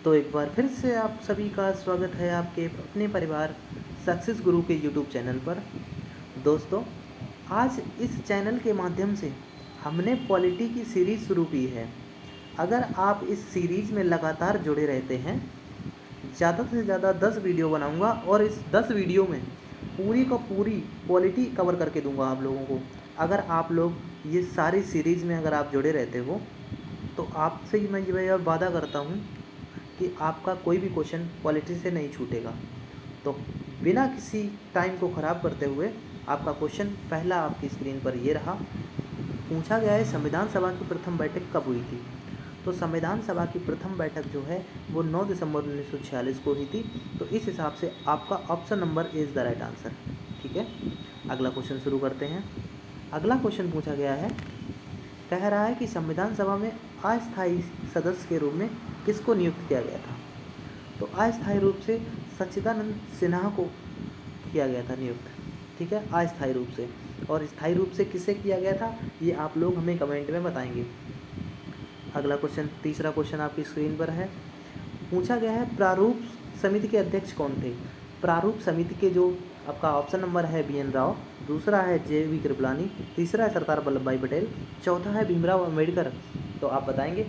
तो एक बार फिर से आप सभी का स्वागत है आपके अपने परिवार सक्सेस गुरु के यूट्यूब चैनल पर। दोस्तों, आज इस चैनल के माध्यम से हमने पॉलिटी की सीरीज़ शुरू की है। अगर आप इस सीरीज़ में लगातार जुड़े रहते हैं, ज़्यादा से ज़्यादा 10 वीडियो बनाऊंगा और इस 10 वीडियो में पूरी का पूरी पॉलिटी कवर करके दूंगा आप लोगों को। अगर आप लोग ये सारी सीरीज़ में अगर आप जुड़े रहते हो तो आपसे मैं ये वादा करता हूँ कि आपका कोई भी क्वेश्चन पॉलिटी से नहीं छूटेगा। तो बिना किसी टाइम को ख़राब करते हुए आपका क्वेश्चन पहला आपकी स्क्रीन पर ये रहा। पूछा गया है संविधान सभा की प्रथम बैठक कब हुई थी। तो संविधान सभा की प्रथम बैठक जो है वो 9 दिसंबर 1946 को हुई थी। तो इस हिसाब से आपका option number is the right answer. ठीक है, अगला क्वेश्चन शुरू करते हैं। अगला क्वेश्चन पूछा गया है, कह रहा है कि संविधान सभा में अस्थायी सदस्य के रूप में किसको नियुक्त किया गया था। तो अस्थायी रूप से सच्चिदानंद सिन्हा को किया गया था नियुक्त। ठीक है, अस्थायी रूप से। और स्थायी रूप से किसे किया गया था ये आप लोग हमें कमेंट में बताएंगे। अगला क्वेश्चन, तीसरा क्वेश्चन आपकी स्क्रीन पर है। पूछा गया है प्रारूप समिति के अध्यक्ष कौन थे। प्रारूप समिति के जो आपका ऑप्शन नंबर है बी एन राव, दूसरा है जे वी कृपलानी, तीसरा है सरदार वल्लभ भाई पटेल, चौथा है भीमराव अम्बेडकर। तो आप बताएंगे।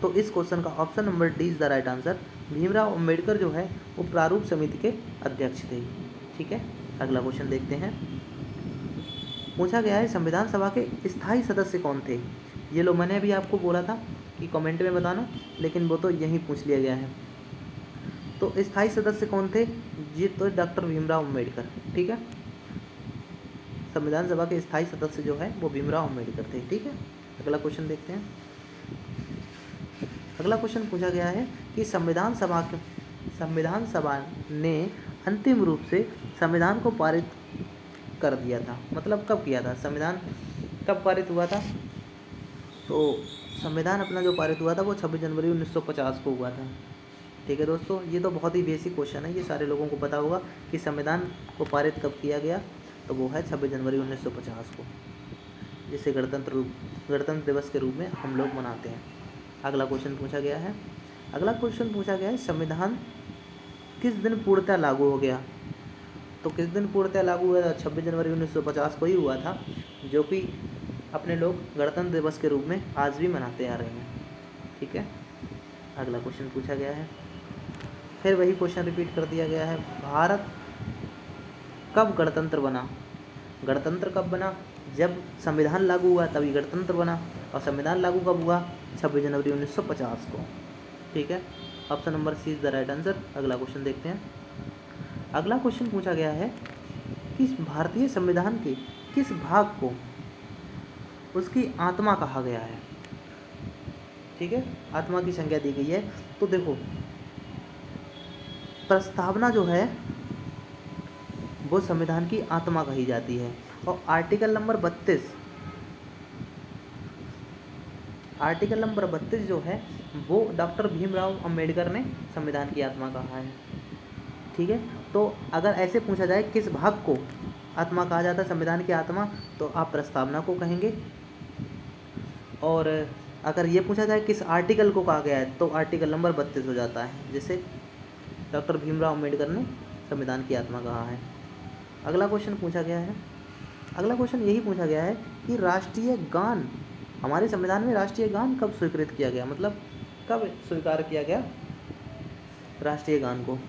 तो इस क्वेश्चन का option number D is the right answer. Bhimrao Ambedkar जो है वो प्रारूप समिति के अध्यक्ष थे। ठीक है, अगला क्वेश्चन देखते हैं। पूछा गया है संविधान सभा के स्थायी सदस्य कौन थे। ये लो, मैंने अभी आपको बोला था कि कमेंट में बताना, लेकिन वो तो यहीं पूछ लिया गया है। तो स्थायी सदस्य कौन थे, ये तो डॉक्टर भीमराव अम्बेडकर। ठीक है, संविधान सभा के स्थायी सदस्य जो है वो भीमराव अम्बेडकर थे। ठीक है, अगला क्वेश्चन देखते हैं। अगला क्वेश्चन पूछा गया है कि संविधान सभा ने अंतिम रूप से संविधान को पारित कर दिया था, मतलब कब किया था, संविधान कब पारित हुआ था। तो संविधान अपना जो पारित हुआ था वो 26 जनवरी 1950 को हुआ था। ठीक है दोस्तों, ये तो बहुत ही बेसिक क्वेश्चन है, ये सारे लोगों को पता होगा कि संविधान को पारित कब किया गया। तो वो है 26 जनवरी 1950 को, जिसे गणतंत्र दिवस के रूप में हम लोग मनाते हैं। अगला क्वेश्चन पूछा गया है। अगला क्वेश्चन पूछा गया है संविधान किस दिन पूर्णतः लागू हो गया। तो किस दिन पूर्णतः लागू हुआ था, 26 जनवरी 1950 को ही हुआ था, जो कि अपने लोग गणतंत्र दिवस के रूप में आज भी मनाते आ रहे हैं। ठीक है, अगला क्वेश्चन पूछा गया है, फिर वही क्वेश्चन रिपीट कर दिया गया है। भारत कब गणतंत्र बना। गणतंत्र कब बना, जब संविधान लागू हुआ तभी गणतंत्र बना। और संविधान लागू कब हुआ, 26 जनवरी 1950 को। ठीक है, option number C is the right answer. अगला क्वेश्चन देखते हैं। अगला क्वेश्चन पूछा गया है कि भारतीय संविधान के किस भाग को उसकी आत्मा कहा गया है। ठीक है, आत्मा की संज्ञा दी गई है। तो देखो, प्रस्तावना जो है वो संविधान की आत्मा कही जाती है। और आर्टिकल नंबर 32 जो है वो डॉक्टर भीमराव अंबेडकर ने संविधान की आत्मा कहा है। ठीक है, तो अगर ऐसे पूछा जाए किस भाग को आत्मा कहा जाता है, संविधान की आत्मा, तो आप प्रस्तावना को कहेंगे। और अगर ये पूछा जाए किस आर्टिकल को कहा गया है, तो आर्टिकल नंबर 32 हो जाता है, जिसे डॉक्टर भीमराव अम्बेडकर ने संविधान की आत्मा कहा है। अगला क्वेश्चन पूछा गया है। अगला क्वेश्चन यही पूछा गया है कि राष्ट्रीय गान, हमारे संविधान में राष्ट्रीय गान कब स्वीकृत किया गया, मतलब कब स्वीकार किया गया राष्ट्रीय गान को।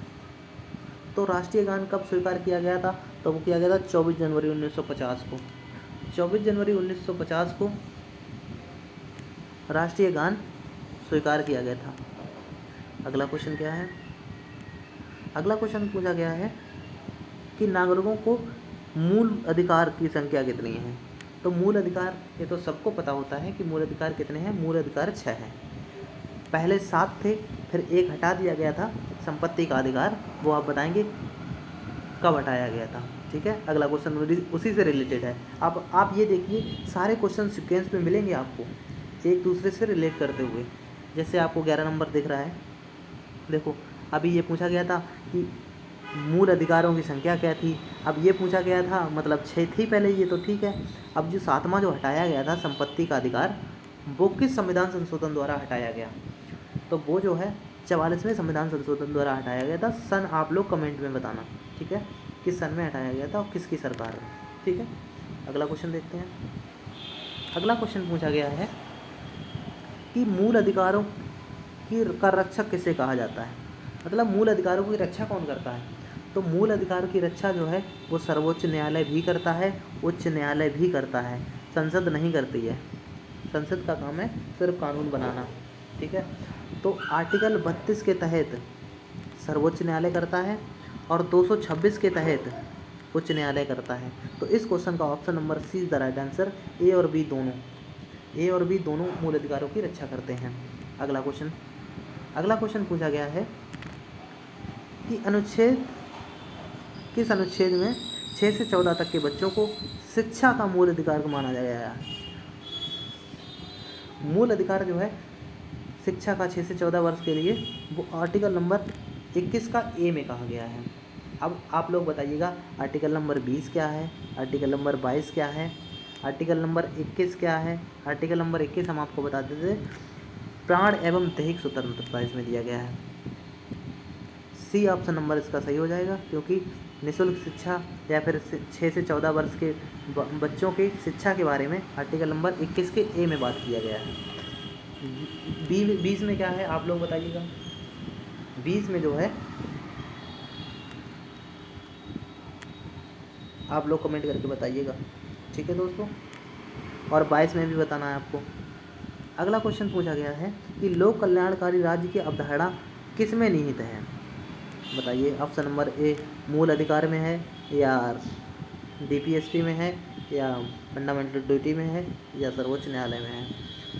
तो राष्ट्रीय गान कब स्वीकार किया गया था, तो वो किया गया था 24 जनवरी 1950 को। 24 जनवरी 1950 को राष्ट्रीय गान स्वीकार किया गया था। अगला क्वेश्चन क्या है। अगला क्वेश्चन पूछा गया है कि नागरिकों को मूल अधिकार की संख्या कितनी है। तो मूल अधिकार, ये तो सबको पता होता है कि मूल अधिकार कितने हैं। मूल अधिकार 6 हैं। पहले 7 थे, फिर एक हटा दिया गया था, संपत्ति का अधिकार। वो आप बताएंगे कब हटाया गया था। ठीक है, अगला क्वेश्चन उसी से रिलेटेड है। अब आप ये देखिए, सारे क्वेश्चन सीक्वेंस में मिलेंगे आपको, एक दूसरे से रिलेट करते हुए। जैसे आपको 11 नंबर दिख रहा है, देखो अभी ये पूछा गया था कि मूल अधिकारों की संख्या क्या थी। अब ये पूछा गया था, मतलब 6 थी पहले, ये तो ठीक है। अब जो 7वां जो हटाया गया था, संपत्ति का अधिकार, वो किस संविधान संशोधन द्वारा हटाया गया, तो वो जो है 44वें संविधान संशोधन द्वारा हटाया गया था। सन आप लोग कमेंट में बताना, ठीक है, किस सन में हटाया गया था और किसकी सरकार में, ठीक है। अगला क्वेश्चन देखते हैं। अगला क्वेश्चन पूछा गया है कि मूल अधिकारों का रक्षक किसे कहा जाता है, मतलब मूल अधिकारों की रक्षा कौन करता है। तो मूल अधिकारों की रक्षा जो है वो सर्वोच्च न्यायालय भी करता है, उच्च न्यायालय भी करता है, संसद नहीं करती है। संसद का काम है सिर्फ कानून बनाना, ठीक है। तो आर्टिकल 32 के तहत सर्वोच्च न्यायालय करता है और 226 के तहत उच्च न्यायालय करता है। तो इस क्वेश्चन का option number C is the right answer. A और बी दोनों मूल अधिकारों की रक्षा करते हैं। अगला क्वेश्चन पूछा गया है कि किस अनुच्छेद में 6 से 14 तक के बच्चों को शिक्षा का मूल अधिकार माना गया है। मूल अधिकार जो है शिक्षा का 6 से 14 वर्ष के लिए, वो आर्टिकल नंबर 21 का ए में कहा गया है। अब आप लोग बताइएगा आर्टिकल नंबर 20 क्या है, आर्टिकल नंबर 22 क्या है, आर्टिकल नंबर 21 क्या है। आर्टिकल नंबर 21 हम आपको बता देते, प्राण एवं दैहिक स्वतंत्रता इसमें दिया गया है। सी ऑप्शन नंबर इसका सही हो जाएगा, क्योंकि निःशुल्क शिक्षा या फिर 6 से 14 वर्ष के बच्चों की शिक्षा के बारे में आर्टिकल नंबर 21 के ए में बात किया गया है। 20 में क्या है आप लोग बताइएगा। 20 में जो है आप लोग कमेंट करके बताइएगा, ठीक है दोस्तों। और 22 में भी बताना है आपको। अगला क्वेश्चन पूछा गया है कि लोक कल्याणकारी राज्य की अवधारणा किस में निहित है। बताइए, ऑप्शन नंबर ए मूल अधिकार में है, या डीपीएसपी में है, या फंडामेंटल ड्यूटी में है, या सर्वोच्च न्यायालय में है।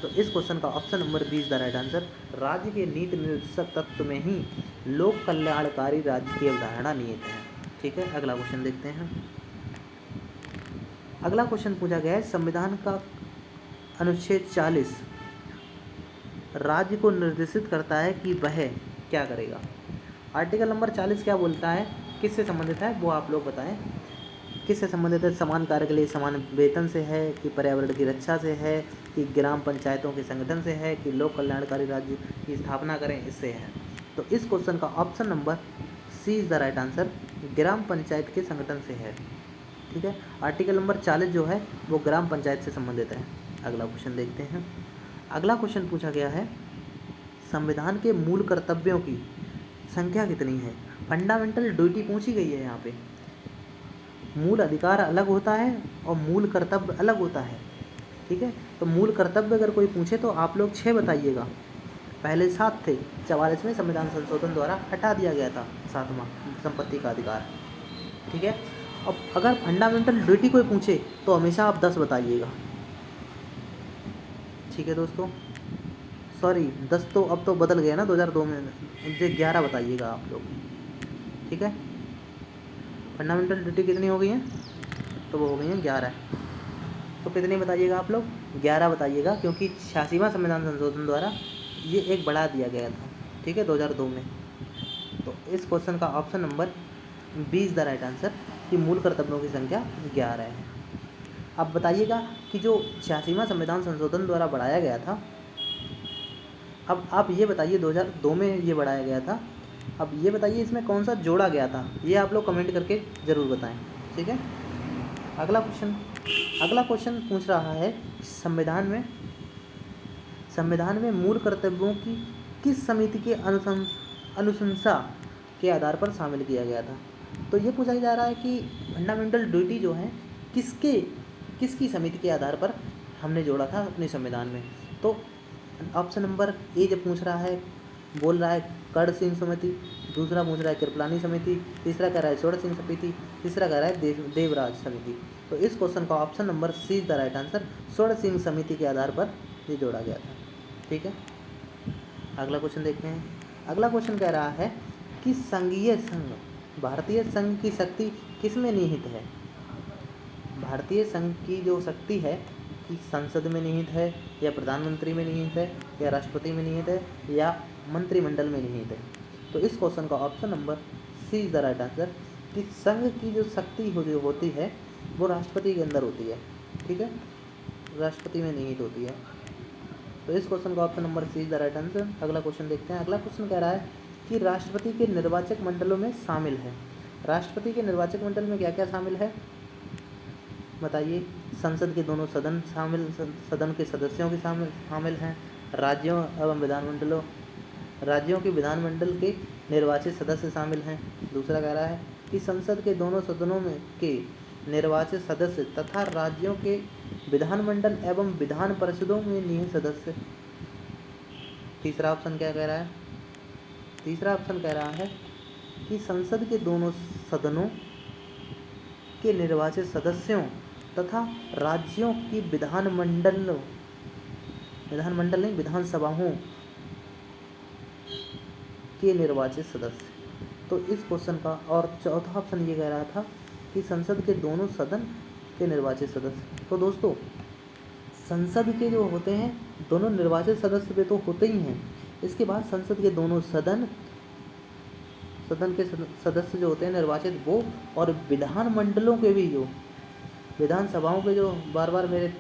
तो इस क्वेश्चन का option number B is the right answer. राज्य के नीति निर्देशक तत्व में ही लोक कल्याणकारी राज्य की अवधारणा निहित है, ठीक है। अगला क्वेश्चन देखते हैं। अगला क्वेश्चन पूछा गया है संविधान का अनुच्छेद 40 राज्य को निर्देशित करता है कि वह क्या करेगा। आर्टिकल नंबर 40 क्या बोलता है, किससे संबंधित है, वो आप लोग बताएं। किससे संबंधित है, समान कार्य के लिए समान वेतन से है, कि पर्यावरण की रक्षा से है, कि ग्राम पंचायतों के संगठन से है, कि लोक कल्याणकारी राज्य की स्थापना करें, इससे है। तो इस क्वेश्चन का option number C is the right answer, ग्राम पंचायत के संगठन से है, ठीक है। आर्टिकल नंबर 40 जो है वो ग्राम पंचायत से संबंधित है। अगला क्वेश्चन देखते हैं। अगला क्वेश्चन पूछा गया है संविधान के मूल कर्तव्यों की संख्या कितनी है। फंडामेंटल ड्यूटी पूछी गई है यहाँ पे। मूल अधिकार अलग होता है और मूल कर्तव्य अलग होता है, ठीक है। तो मूल कर्तव्य अगर कोई पूछे तो आप लोग 6 बताइएगा। पहले 7 थे, 44वें संविधान संशोधन द्वारा हटा दिया गया था 7वां संपत्ति का अधिकार, ठीक है। अब अगर फंडामेंटल ड्यूटी कोई पूछे तो हमेशा आप 10 बताइएगा, ठीक है दोस्तों। सॉरी 10 तो अब तो बदल गया ना 2002 में, मुझे 11 बताइएगा आप लोग, ठीक है। फंडामेंटल ड्यूटी कितनी हो गई है, तो वो हो गई है 11। तो कितनी बताइएगा आप लोग, 11 बताइएगा, क्योंकि 86वां संविधान संशोधन द्वारा ये एक बढ़ा दिया गया था, ठीक है, 2002 में। तो इस क्वेश्चन का option number 20 the right answer, कि मूल कर्तव्यों की संख्या 11 है। अब बताइएगा कि जो 86वां संविधान संशोधन द्वारा बढ़ाया गया था, अब आप ये बताइए 2002 में ये बढ़ाया गया था, अब ये बताइए इसमें कौन सा जोड़ा गया था, ये आप लोग कमेंट करके ज़रूर बताएं, ठीक है। अगला क्वेश्चन पूछ रहा है संविधान में मूल कर्तव्यों की किस समिति के अनुशंसा के आधार पर शामिल किया गया था। तो ये पूछा जा रहा है कि फंडामेंटल ड्यूटी जो है किसकी समिति के आधार पर हमने जोड़ा था अपने संविधान में। तो ऑप्शन नंबर ए जब पूछ रहा है, बोल रहा है कर्ण सिंह समिति, दूसरा पूछ रहा है कृपलानी समिति, तीसरा कह रहा है स्वर्ण सिंह समिति, तीसरा कह रहा है देवराज समिति। तो इस क्वेश्चन का option number C is the right answer, Swaran Singh समिति के आधार पर ये जोड़ा गया था, ठीक है। अगला क्वेश्चन देखते हैं। अगला क्वेश्चन कह रहा है कि भारतीय संघ की शक्ति किस में निहित है। भारतीय संघ की जो शक्ति है कि संसद में निहित है, या प्रधानमंत्री में निहित है, या राष्ट्रपति में निहित है, या मंत्रिमंडल में निहित है। तो इस क्वेश्चन का option number C is the right answer, कि संघ की जो शक्ति जो होती है वो राष्ट्रपति के अंदर होती है, ठीक है, राष्ट्रपति में निहित होती है। तो इस क्वेश्चन का option number C is the right answer. अगला क्वेश्चन देखते हैं। अगला क्वेश्चन कह रहा है कि राष्ट्रपति के निर्वाचक मंडलों में शामिल है। राष्ट्रपति के निर्वाचक मंडल में क्या क्या शामिल है बताइए। संसद के दोनों सदन शामिल, सदन के सदस्यों के शामिल हैं। राज्यों एवं राज्यों के विधानमंडल के निर्वाचित सदस्य शामिल हैं। दूसरा कह रहा है कि संसद के दोनों सदनों में के निर्वाचित सदस्य तथा राज्यों के विधानमंडल एवं विधान परिषदों में निहित सदस्य। तीसरा ऑप्शन क्या कह रहा है? तीसरा ऑप्शन कह रहा है कि संसद के दोनों सदनों के निर्वाचित सदस्यों तथा राज्यों की विधानमंडल नहीं विधानसभाओं के निर्वाचित सदस्य। तो इस क्वेश्चन का और चौथा ऑप्शन ये कह रहा था कि संसद के दोनों सदन के निर्वाचित सदस्य। तो दोस्तों संसद के जो होते हैं दोनों निर्वाचित सदस्य वे तो होते ही हैं, इसके बाद संसद के दोनों सदन के सदस्य जो होते हैं निर्वाचित वो, और विधानमंडलों के भी जो विधानसभाओं के जो बार बार मेरे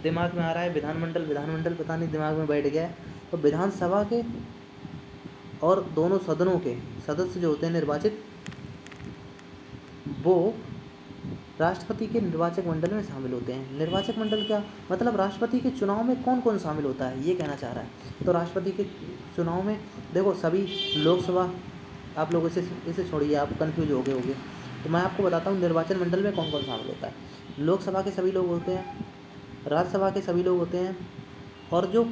दिमाग में आ रहा है विधानमंडल पता नहीं दिमाग में बैठ गया है। तो विधानसभा के और दोनों सदनों के सदस्य जो होते हैं निर्वाचित वो राष्ट्रपति के निर्वाचक मंडल में शामिल होते हैं। निर्वाचक मंडल क्या मतलब? राष्ट्रपति के चुनाव में कौन कौन शामिल होता है ये कहना चाह रहा है। तो राष्ट्रपति के चुनाव में देखो सभी लोकसभा, आप लोग इसे छोड़िए, आप कंफ्यूज हो गए होंगे, तो मैं आपको बताता हूँ निर्वाचन मंडल में कौन कौन शामिल होता है। लोकसभा के सभी लोग होते हैं, राज्यसभा के सभी लोग होते हैं, और जो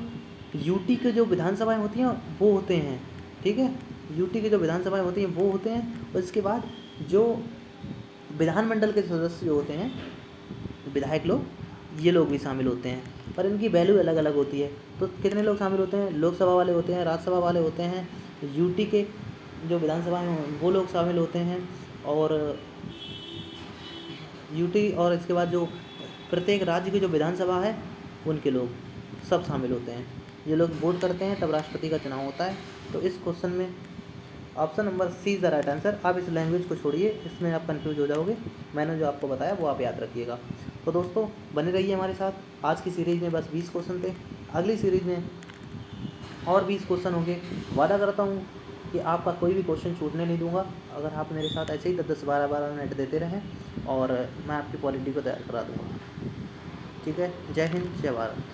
यूटी के जो विधानसभाएँ होती हैं वो होते हैं, ठीक है, यूटी की जो विधानसभाएँ होती हैं वो होते हैं। और इसके बाद जो विधानमंडल के सदस्य जो होते हैं विधायक लोग, ये लोग भी शामिल होते हैं, पर इनकी वैल्यू अलग अलग होती है। तो कितने लोग शामिल होते हैं? लोकसभा वाले होते हैं, राज्यसभा वाले होते हैं, यूटी के जो विधानसभा हैं वो लोग शामिल होते हैं, और यूटी और इसके बाद जो प्रत्येक राज्य की जो विधानसभा है उनके लोग सब शामिल होते हैं। ये लोग वोट करते हैं तब राष्ट्रपति का चुनाव होता है। तो इस क्वेश्चन में option number C is the right answer. आप इस लैंग्वेज को छोड़िए, इसमें आप कंफ्यूज हो जाओगे, मैंने जो आपको बताया वो आप याद रखिएगा। तो दोस्तों बने रहिए हमारे साथ। आज की सीरीज़ में बस 20 क्वेश्चन थे, अगली सीरीज़ में और 20 क्वेश्चन होंगे। वादा करता हूँ कि आपका कोई भी क्वेश्चन छूटने नहीं दूंगा अगर आप मेरे साथ ऐसे ही 10-12 मिनट देते रहें, और मैं आपकी पॉलिटी को तैयार करा दूँगा। ठीक है, जय हिंद, जय भारत।